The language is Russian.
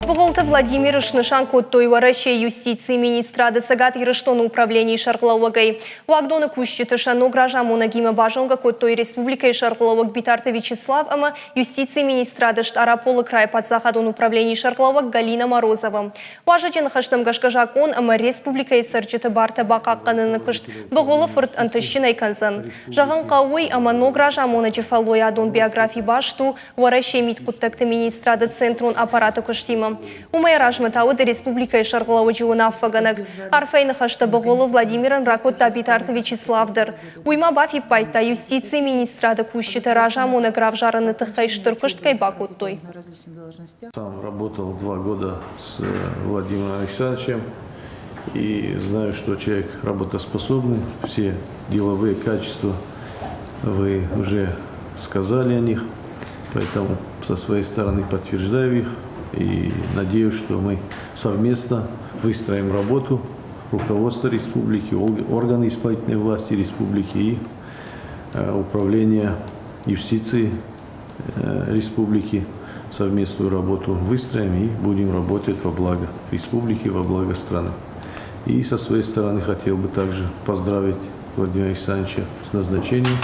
Бұғылты Владимир Шнышан көттой варыше юстиции министрады сагат ирыштоны управлений шарқлауығай. Вагдоны күшчеті шану гражамуна гимы бажонға көттой республикай шарқлауық Битарты Вячеслав ама юстиции министрады штараполы край подзахадон управлений шарқлауық Галина Морозова. Важыжен хаштым гашкажакон ама республикай сырчеті барты бақаққаныны күшт бұғылы фырт антышчын айканзын. Жағын қауый ама но гражамуна жефалой адон биографий башту варыше миткуттакты министрады центрун аппараты күштимы. Умай ражматауды республика шарғылауы жуына аффаганық. Арфайны хашты бұғылы Владимирын Ракутта Битарты Вячеславдыр. Уйма бафи пайта юстиции министрады күшчеті ражамуны графжарыны тұқайштыр күшткай бакуттой. Сам работал 2 года с Владимиром Александровичем и знаю, что человек работоспособный. Все деловые качества вы уже сказали о них, поэтому со своей стороны подтверждаю их. И надеюсь, что мы совместно выстроим работу руководства республики, органы исполнительной власти республики и управления юстиции республики. Совместную работу выстроим и будем работать во благо республики, во благо страны. И со своей стороны хотел бы также поздравить Владимира Александровича с назначением